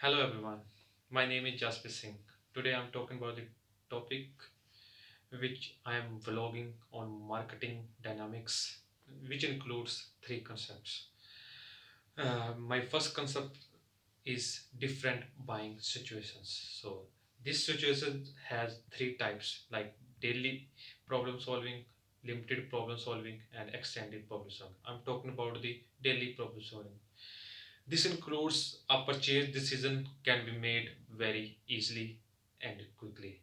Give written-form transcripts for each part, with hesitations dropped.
Hello everyone, my name is Jasper Singh. Today I'm talking about the topic which I am vlogging on marketing dynamics, which includes three concepts. My first concept is different buying situations. So this situation has three types like daily problem solving, limited problem solving, and extended problem solving. I'm talking about the daily problem solving. This includes a purchase decision can be made very easily and quickly.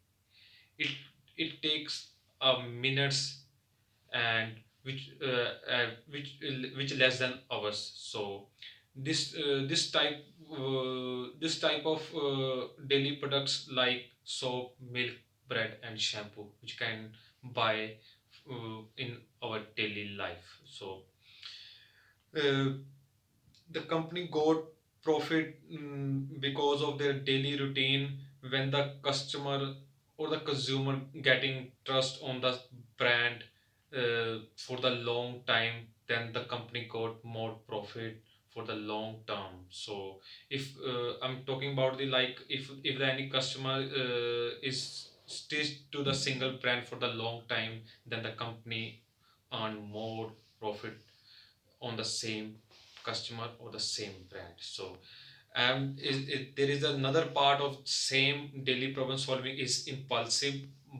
It it takes minutes and which less than hours. So this type of daily products like soap, milk, bread, and shampoo, which can buy in our daily life. So uh, the company got profit because of their daily routine. When the customer or the consumer getting trust on the brand for the long time, then the company got more profit for the long term. So if I'm talking about the like if any customer is stitched to the single brand for the long time, then the company earn more profit on the same customer or the same brand. So there is another part of same daily problem solving is impulsive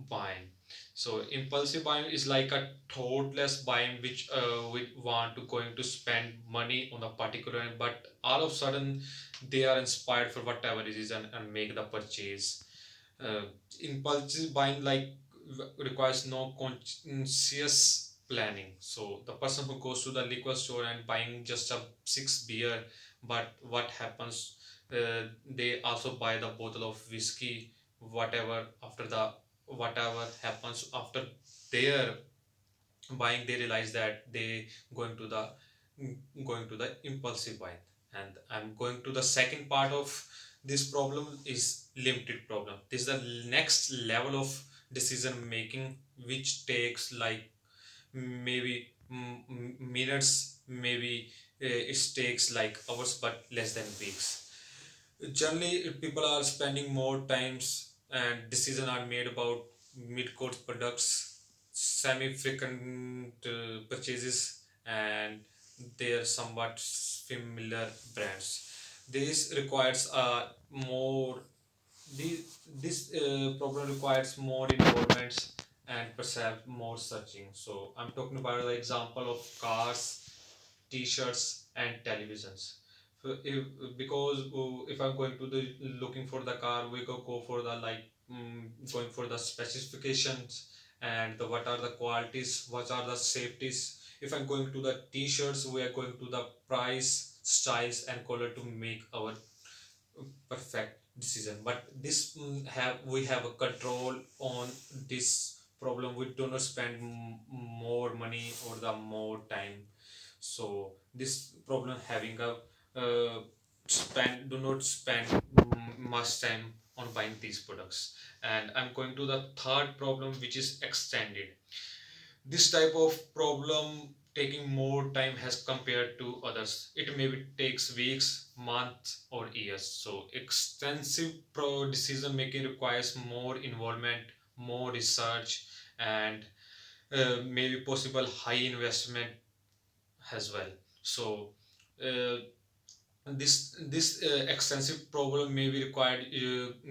buying. So impulsive buying is like a thoughtless buying which we want to going to spend money on a particular, but all of a sudden they are inspired for whatever it is and make the purchase. uh, Impulsive buying requires no conscious planning. So the person who goes to the liquor store and buying just a six beer, but what happens? They also buy the bottle of whiskey. Whatever happens after their buying, they realize that they going to the going to the impulsive buying. And I'm going to the second part of this problem is limited problem. This is the next level of decision making which takes like maybe minutes, maybe it takes like hours but less than weeks. Generally people are spending more times and decisions are made about mid-course products, semi-frequent purchases, and their somewhat familiar brands. This requires more this problem requires more involvements and perhaps more searching. So I'm talking about the example of cars, t-shirts, and televisions. So because if I'm going to the looking for the car, we go for the going for the specifications and the what are the qualities, what are the safeties. If I'm going to the t-shirts, we are going to the price, styles, and color to make our perfect decision. But this have we have a control on this problem. We do not spend more money or the more time. So this problem having a spend do not spend much time on buying these products. And I'm going to the third problem, which is extended. This type of problem taking more time has compared to others. It maybe takes weeks, months, or years. So extensive pro decision making requires more involvement, more research, and maybe possible high investment as well. So uh, this extensive problem may be required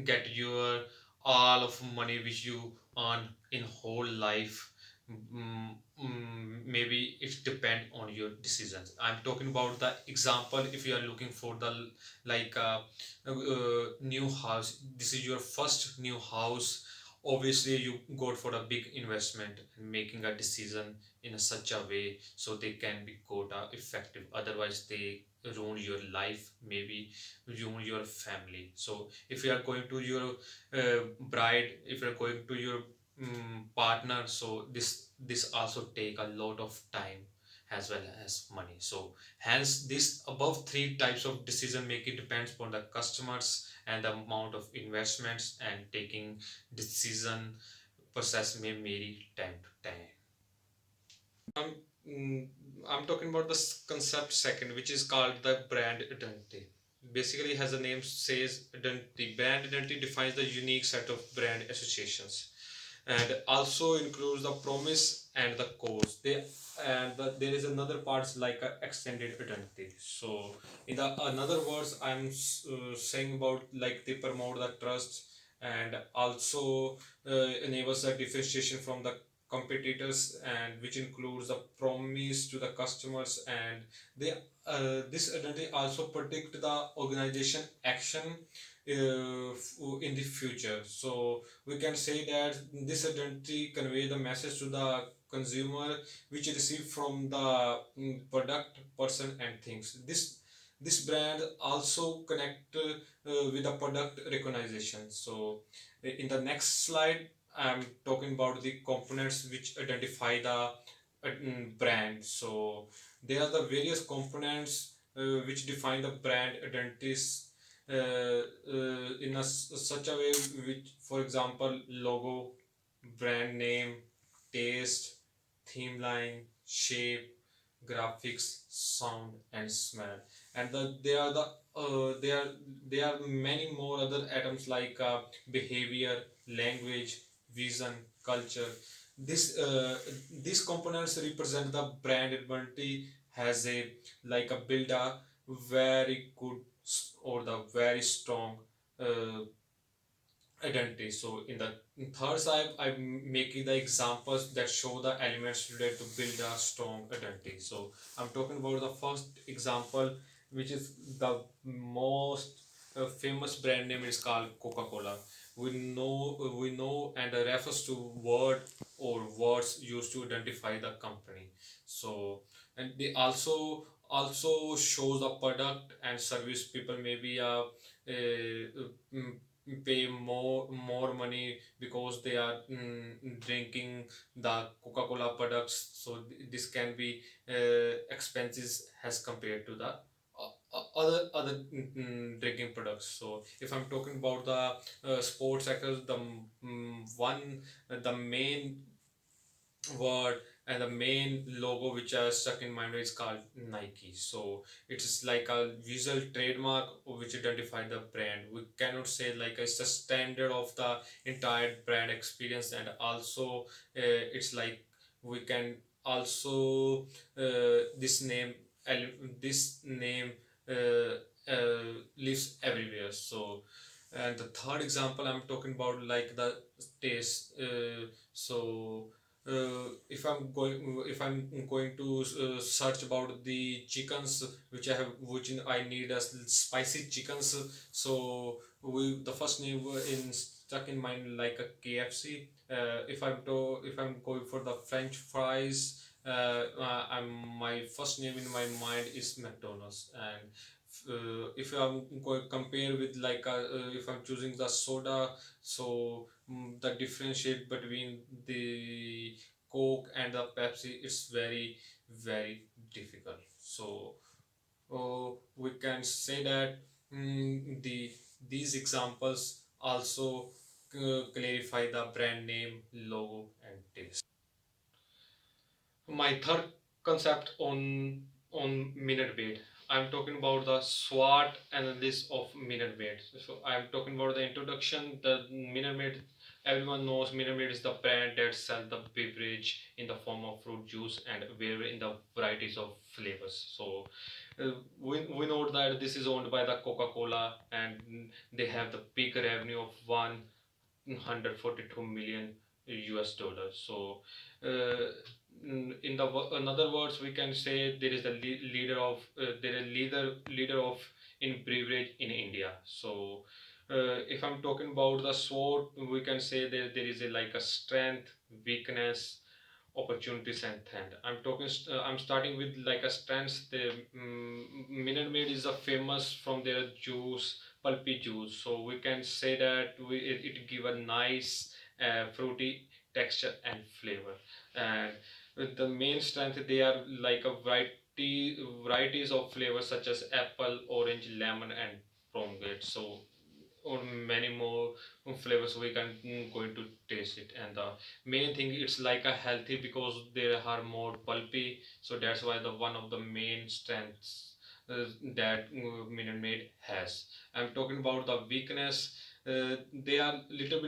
get your all of money which you earn in whole life. Maybe it depend on your decisions. I'm talking about the example if you are looking for the like new house. This is your first new house. Obviously you go for a big investment and making a decision in a such a way so they can be quota effective, otherwise they ruin your life, maybe ruin your family. So if you are going to your bride, if you are going to your partner, so this also take a lot of time as well as money. So hence this above three types of decision making depends upon the customers and the amount of investments, and taking decision process may vary time to time. I'm, mm, I'm talking about the concept second, which is called the brand identity. basically, as the name says, the brand identity defines the unique set of brand associations and also includes the promise and the cause. There is another parts like extended identity. So in the another words, saying about like they promote the trust and also enables the differentiation from the competitors, and which includes the promise to the customers, and they this identity also predict the organization action in the future. So we can say that this identity convey the message to the consumer which receive from the product, person and things. This brand also connect with the product recognition. So in the next slide, I'm talking about the components which identify the brand. So there are the various components which define the brand identities in such a way, which for example logo, brand name, taste, theme line, shape, graphics, sound and smell. And there are there are many more other items like behavior, language, vision, culture. These components represent the brand identity has a like a build a very good or the very strong uh, identity. So in the third side, I'm making the examples that show the elements needed to build a strong identity. So I'm talking about the first example, which is the most famous brand name is called Coca-Cola. We know and refers to word or words used to identify the company. So and they also shows the product and service. People maybe mm, pay more money because they are drinking the Coca-Cola products. So this can be expenses as compared to the other drinking products. So if I'm talking about the sports sector, the main word and the main logo which I stuck in mind is called Nike. So it's like a visual trademark which identify the brand. We cannot say like it's a standard of the entire brand experience, and also it's like we can also this name this name uh, lives everywhere. So and the third example I'm talking about like the taste. So if I'm going to search about the chickens which I need as spicy chickens. So we the first name in stuck in mind like a KFC. If I'm going for the French fries, my first name in my mind is McDonald's. And if I'm going compare with like if I'm choosing the soda, so the differentiate between the Coke and the Pepsi is very difficult. So we can say that these examples also clarify the brand name, logo, and taste. My third concept on minute maid. I'm talking about the SWOT analysis of minute maid. So I'm talking about the introduction. The minute maid, everyone knows minute maid is the brand that sells the beverage in the form of fruit juice and vary in the varieties of flavors. So we know that this is owned by the Coca-Cola, and they have the big revenue of 142 million US dollars. So uh, in the another words, we can say there is the leader of there is leader of in beverage in India. So if I'm talking about the SWOT, we can say that there is a like a strength, weakness, opportunities and threat. I'm starting with like a strengths. The Minute Maid is a famous from their juice, pulpy juice. So we can say that it give a nice fruity texture and flavor. And with the main strength, they are like a varieties of flavors such as apple, orange, lemon, and pomegranate. So or many more flavors we can going to taste it. And the main thing it's like a healthy because they are more pulpy. So that's why the one of the main strengths that Minute Maid has. I'm talking about the weakness. They are little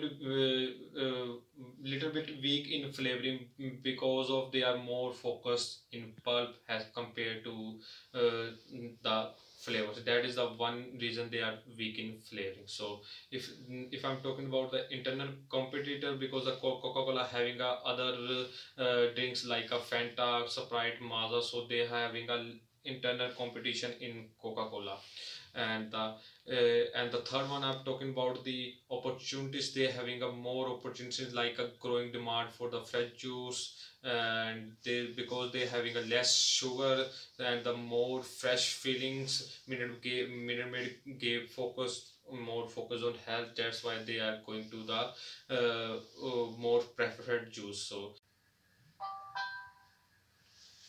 bit weak in flavoring because of they are more focused in pulp as compared to the flavors. That is the one reason they are weak in flavoring. So if I'm talking about the internal competitor, because the Coca-Cola having other drinks like a Fanta, Sprite, Mazda, so they having a internal competition in Coca-Cola. And the third one I'm talking about the opportunities. They having a more opportunities like a growing demand for the fresh juice, and they because they having a less sugar and the more fresh feelings. Minute Maid gave focus more focus on health. That's why they are going to the more preferred juice. So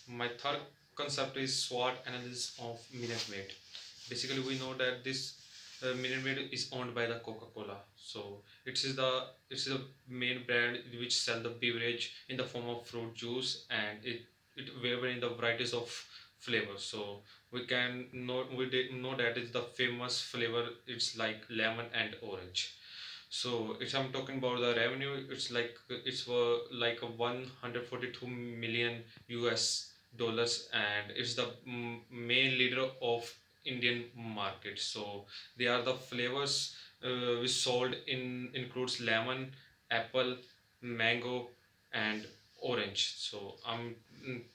my third concept is SWOT analysis of Minute Maid. Basically, we know that this Minute Maid is owned by the Coca-Cola. So it's the main brand which sell the beverage in the form of fruit juice, and it available in the varieties of flavors. So we did know that it's the famous flavor. It's like lemon and orange. So if I'm talking about the revenue, it's like a 142 million US dollars, and it's the main leader of Indian market. So they are the flavors which sold in includes lemon, apple, mango, and orange. So I'm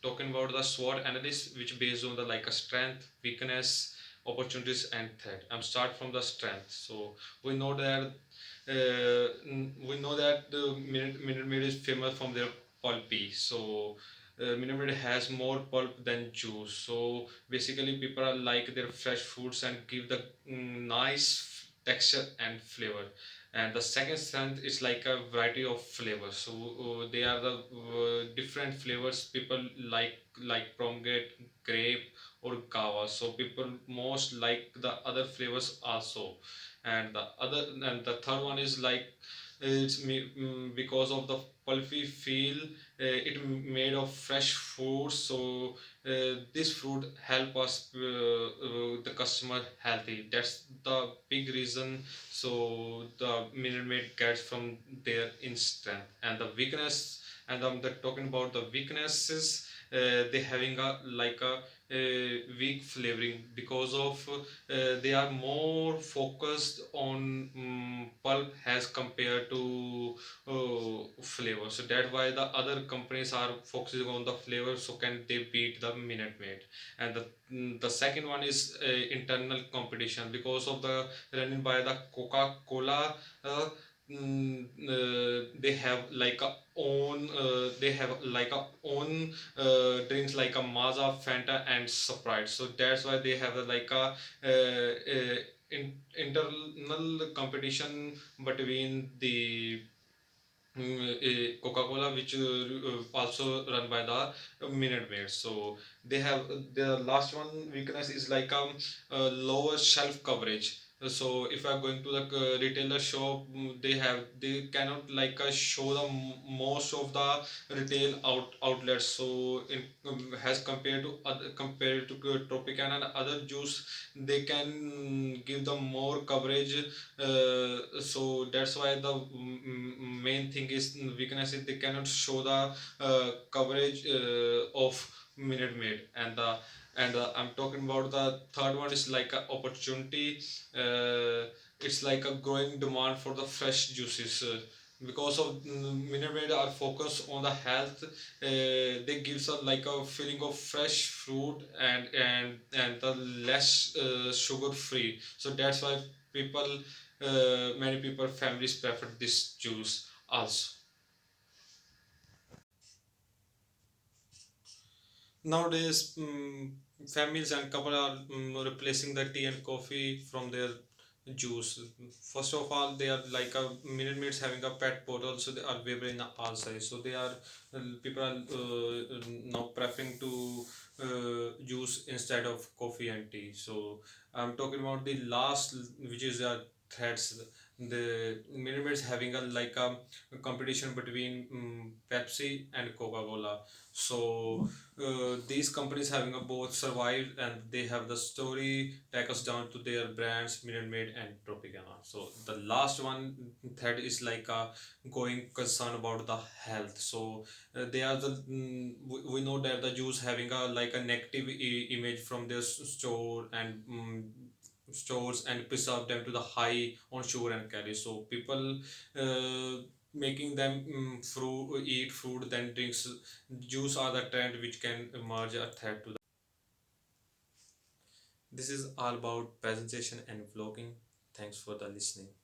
talking about the SWOT analysis, which based on the like a strength, weakness, opportunities, and threat. I'm start from the strength. So we know that we know that the Minute Maid is famous from their pulpy. So Minute Maid has more pulp than juice. So basically, people are like their fresh fruits and give the nice texture and flavor. And the second strength is like a variety of flavors. So they are the different flavors people like pomegranate, grape, or kava. So people most like the other flavors also. And the third one is like because of the pulpy feel, it made of fresh fruit. So this fruit help us the customer healthy. That's the big reason. So the Minute Maid gets from their instant. And the weakness, and I'm talking about the weaknesses. They having a like a weak flavoring because of they are more focused on pulp as compared to flavor. So that's why the other companies are focusing on the flavor. So can they beat the Minute Maid? And the second one is internal competition because of the running by the Coca-Cola. They have like a own they have like a own drinks like a Mazda, Fanta, and Sprite. So that's why they have like a internal competition between the Coca-Cola, which also run by the Minute Maid. So they have the last one weakness is like lower shelf coverage. So if I'm going to the retailer shop, they cannot like show the most of the retail outlets. So in as compared to Tropicana and other juice, they can give the more coverage. So that's why the main thing is weakness is they cannot show the coverage of Minute Maid. And I'm talking about the third one is like a opportunity. It's like a growing demand for the fresh juices. Because of Minute Maid are focused on the health, they gives us like a feeling of fresh fruit and the less sugar free. So that's why people many people families prefer this juice also. Nowadays, families and couple are replacing the tea and coffee from their juice. First of all, they are like a Minute Maids having a pet bottle, so they are available in all size. So they are people are now preferring to juice instead of coffee and tea. So I'm talking about the last, which is threads. the Minute Maid is having a competition between Pepsi and Coca-Cola. So these companies having a both survived, and they have the story take us down to their brands Minute Maid and Tropicana. So the last one, third, is going concern about the health. So they are we know that the Jews having a a negative image from their store and stores and preserve them to the high on sugar and calories. So people making them fruit, eat fruit, then drinks juice are the trend which can emerge a threat to the. This is all about presentation and vlogging. Thanks for the listening.